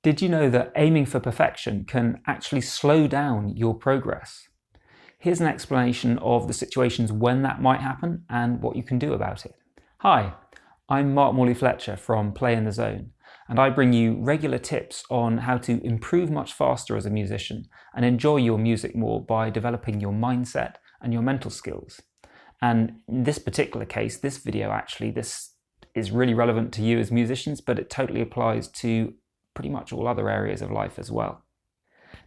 Did you know that aiming for perfection can actually slow down your progress? Here's an explanation of the situations when that might happen and what you can do about it. Hi, I'm Morley-Fletcher from Play in the Zone, and I bring you regular tips on how to improve much faster as a musician and enjoy your music more by developing your mindset and your mental skills. And in this particular case, this is really relevant to you as musicians, but it totally applies to pretty much all other areas of life as well.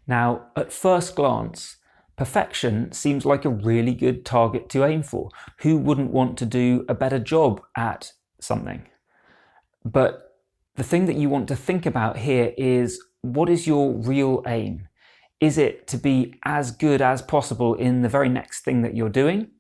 Now, at first glance, perfection seems like a really good target to aim for. Who wouldn't want to do a better job at something? But the thing that you want to think about here is, what is your real aim? Is it to be as good as possible in the very next thing that you're doing?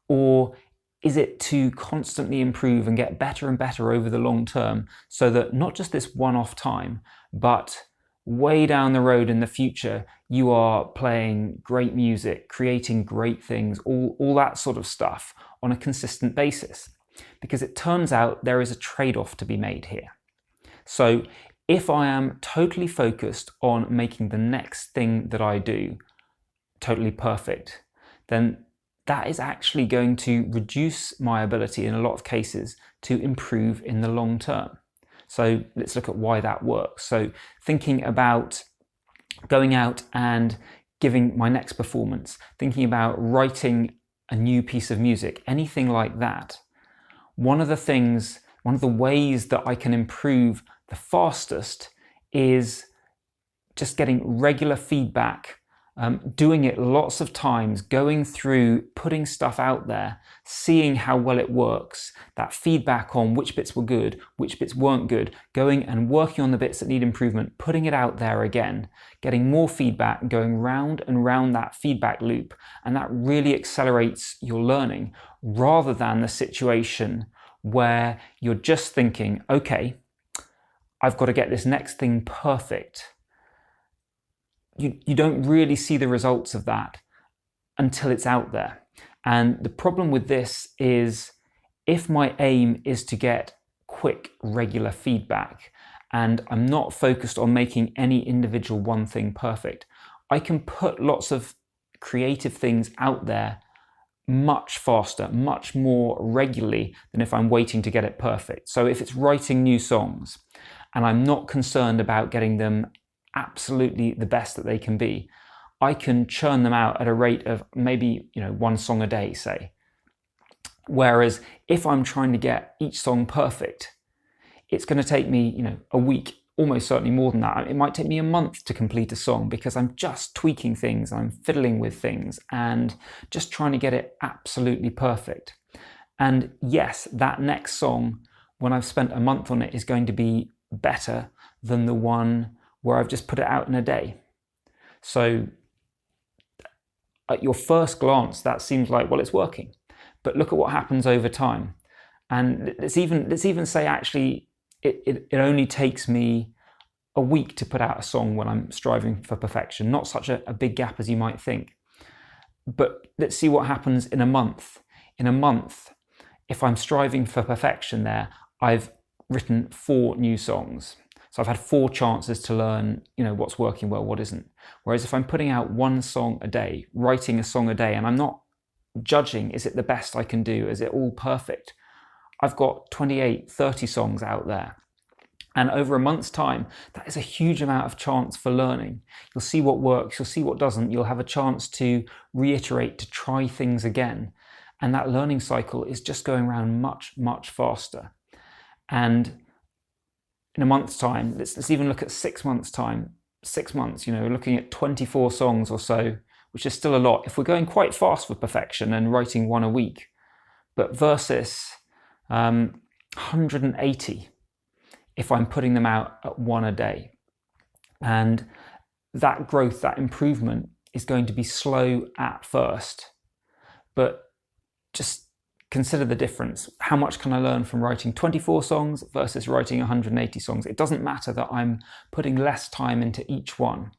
Or is it to constantly improve and get better and better over the long term, so that not just this one-off time, but way down the road in the future, you are playing great music, creating great things, all that sort of stuff on a consistent basis? Because it turns out there is a trade-off to be made here. So if I am totally focused on making the next thing that I do totally perfect, then that is actually going to reduce my ability in a lot of cases to improve in the long term. So let's look at why that works. So thinking about going out and giving my next performance, thinking about writing a new piece of music, anything like that, one of the ways that I can improve the fastest is just getting regular feedback. Doing it lots of times, going through, putting stuff out there, seeing how well it works, that feedback on which bits were good, which bits weren't good, going and working on the bits that need improvement, putting it out there again, getting more feedback, going round and round that feedback loop. And that really accelerates your learning, rather than the situation where you're just thinking, okay, I've got to get this next thing perfect. You don't really see the results of that until it's out there. And the problem with this is, if my aim is to get quick, regular feedback, and I'm not focused on making any individual one thing perfect, I can put lots of creative things out there much faster, much more regularly than if I'm waiting to get it perfect. So if it's writing new songs and I'm not concerned about getting them absolutely the best that they can be, I can churn them out at a rate of maybe, one song a day, say. Whereas if I'm trying to get each song perfect, it's going to take me, a week, almost certainly more than that. It might take me a month to complete a song, because I'm just tweaking things, I'm fiddling with things and just trying to get it absolutely perfect. And yes, that next song, when I've spent a month on it, is going to be better than the one where I've just put it out in a day. So at your first glance, that seems like, well, it's working. But look at what happens over time. And let's even say, actually, it only takes me a week to put out a song when I'm striving for perfection. Not such a big gap as you might think. But let's see what happens in a month. In a month, if I'm striving for perfection there, I've written 4 new songs. So I've had 4 chances to learn, what's working well, what isn't. Whereas if I'm putting out 1 song a day, writing a song a day, and I'm not judging, is it the best I can do? Is it all perfect? I've got 28, 30 songs out there. And over a month's time, that is a huge amount of chance for learning. You'll see what works, you'll see what doesn't. You'll have a chance to reiterate, to try things again. And that learning cycle is just going around much, much faster. And in a month's time, let's even look at 6 months' time. 6 months, looking at 24 songs or so, which is still a lot. If we're going quite fast for perfection and writing 1 a week, but versus 180 if I'm putting them out at 1 a day. And that growth, that improvement is going to be slow at first, but just consider the difference. How much can I learn from writing 24 songs versus writing 180 songs? It doesn't matter that I'm putting less time into each one.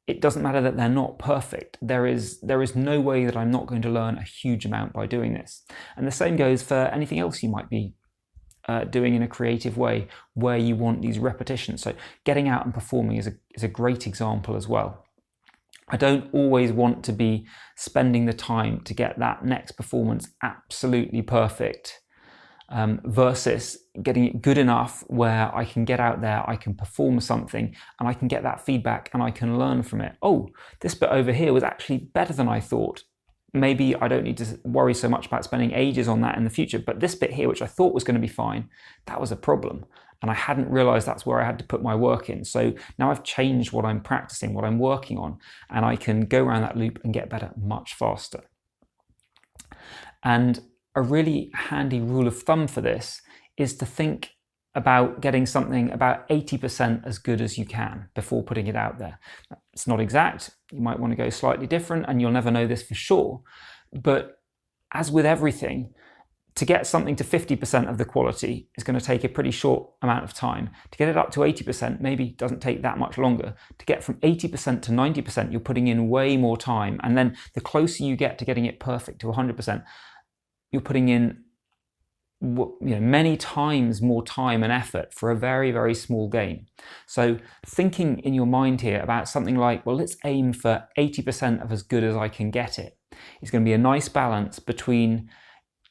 It doesn't matter that they're not perfect. There is no way that I'm not going to learn a huge amount by doing this. And the same goes for anything else you might be doing in a creative way where you want these repetitions. So getting out and performing is a great example as well. I don't always want to be spending the time to get that next performance absolutely perfect, versus getting it good enough where I can get out there, I can perform something and I can get that feedback and I can learn from it. Oh, this bit over here was actually better than I thought. Maybe I don't need to worry so much about spending ages on that in the future, but this bit here, which I thought was going to be fine, that was a problem. And I hadn't realized that's where I had to put my work in. So now I've changed what I'm practicing, what I'm working on, and I can go around that loop and get better much faster. And a really handy rule of thumb for this is to think about getting something about 80% as good as you can before putting it out there. It's not exact. You might want to go slightly different, and you'll never know this for sure. But as with everything, to get something to 50% of the quality is going to take a pretty short amount of time. To get it up to 80% maybe doesn't take that much longer. To get from 80% to 90%, you're putting in way more time. And then the closer you get to getting it perfect to 100%, you're putting in many times more time and effort for a very, very small gain. So thinking in your mind here about something like, well, let's aim for 80% of as good as I can get it. It's going to be a nice balance between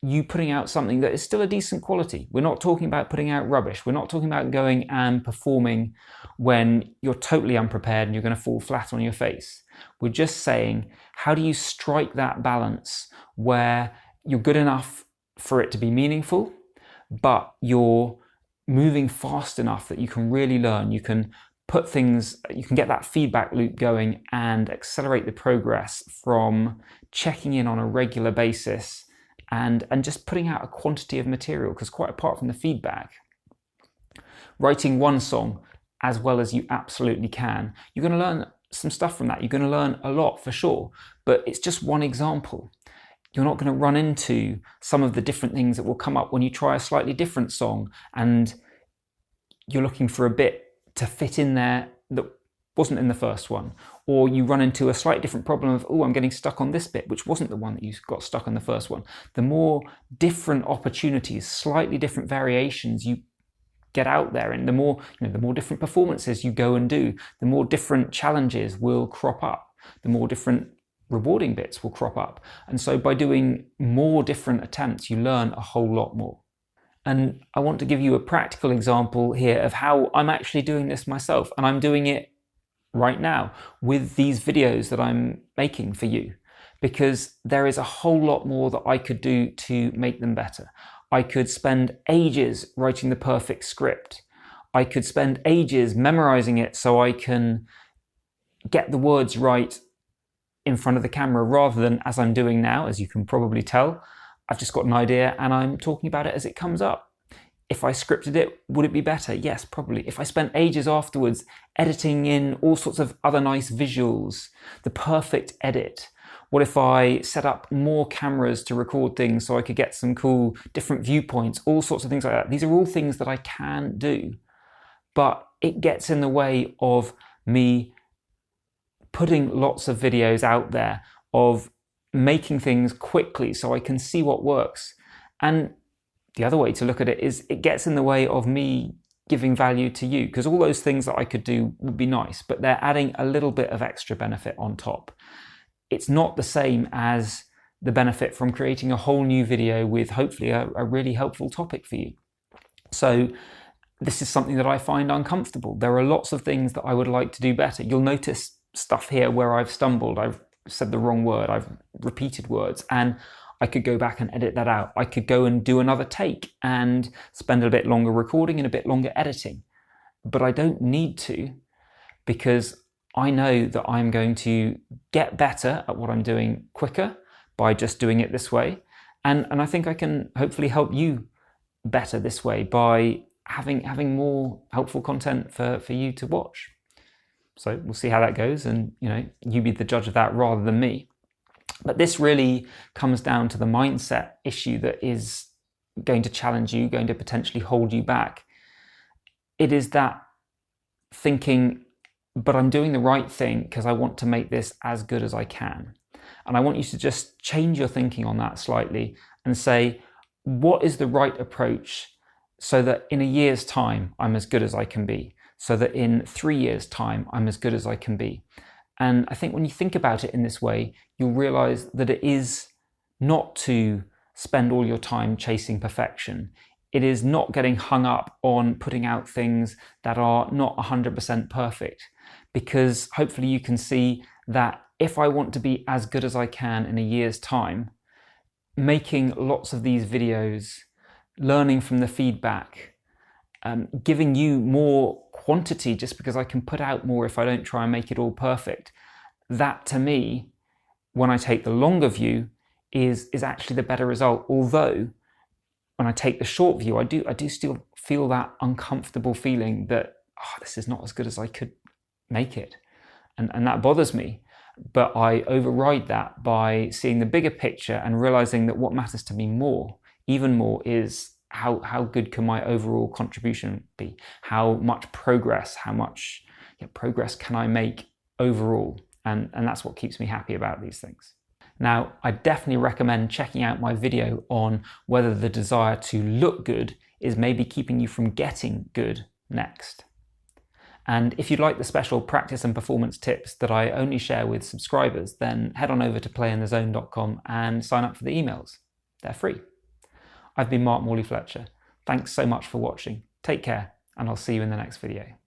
you putting out something that is still a decent quality. We're not talking about putting out rubbish. We're not talking about going and performing when you're totally unprepared and you're going to fall flat on your face. We're just saying, how do you strike that balance where you're good enough for it to be meaningful, but you're moving fast enough that you can really learn, you can put things, you can get that feedback loop going and accelerate the progress from checking in on a regular basis and just putting out a quantity of material. Because quite apart from the feedback, writing one song as well as you absolutely can, you're going to learn some stuff from that. You're going to learn a lot for sure, but it's just one example. You're not going to run into some of the different things that will come up when you try a slightly different song and you're looking for a bit to fit in there that wasn't in the first one. Or you run into a slightly different problem of, oh, I'm getting stuck on this bit, which wasn't the one that you got stuck on the first one. The more different opportunities, slightly different variations you get out there, and the more different performances you go and do, the more different challenges will crop up, the more different rewarding bits will crop up. And so by doing more different attempts, you learn a whole lot more. And I want to give you a practical example here of how I'm actually doing this myself. And I'm doing it right now with these videos that I'm making for you, because there is a whole lot more that I could do to make them better. I could spend ages writing the perfect script. I could spend ages memorizing it so I can get the words right in front of the camera, rather than as I'm doing now. As you can probably tell, I've just got an idea and I'm talking about it as it comes up. If I scripted it, would it be better? Yes, probably. If I spent ages afterwards editing in all sorts of other nice visuals, the perfect edit. What if I set up more cameras to record things so I could get some cool different viewpoints, all sorts of things like that. These are all things that I can do, but it gets in the way of me putting lots of videos out there, of making things quickly so I can see what works. And the other way to look at it is it gets in the way of me giving value to you, because all those things that I could do would be nice, but they're adding a little bit of extra benefit on top. It's not the same as the benefit from creating a whole new video with hopefully a really helpful topic for you. So this is something that I find uncomfortable. There are lots of things that I would like to do better. You'll notice stuff here where I've stumbled, I've said the wrong word, I've repeated words, and I could go back and edit that out. I could go and do another take and spend a bit longer recording and a bit longer editing. But I don't need to, because I know that I'm going to get better at what I'm doing quicker by just doing it this way. And I think I can hopefully help you better this way by having more helpful content for you to watch. So we'll see how that goes, and you be the judge of that rather than me. But this really comes down to the mindset issue that is going to challenge you, going to potentially hold you back. It is that thinking, but I'm doing the right thing because I want to make this as good as I can. And I want you to just change your thinking on that slightly and say, what is the right approach so that in a year's time, I'm as good as I can be, so that in 3 years' time, I'm as good as I can be. And I think when you think about it in this way, you'll realize that it is not to spend all your time chasing perfection. It is not getting hung up on putting out things that are not 100% perfect, because hopefully you can see that if I want to be as good as I can in a year's time, making lots of these videos, learning from the feedback, giving you more quantity just because I can put out more if I don't try and make it all perfect, that to me, when I take the longer view, is actually the better result. Although when I take the short view, I do still feel that uncomfortable feeling that, oh, this is not as good as I could make it. And that bothers me. But I override that by seeing the bigger picture and realizing that what matters to me more, even more, is how good can my overall contribution be? How much progress, progress can I make overall? And that's what keeps me happy about these things. Now, I definitely recommend checking out my video on whether the desire to look good is maybe keeping you from getting good next. And if you'd like the special practice and performance tips that I only share with subscribers, then head on over to playinthezone.com and sign up for the emails. They're free. I've been Morley-Fletcher. Thanks so much for watching. Take care, and I'll see you in the next video.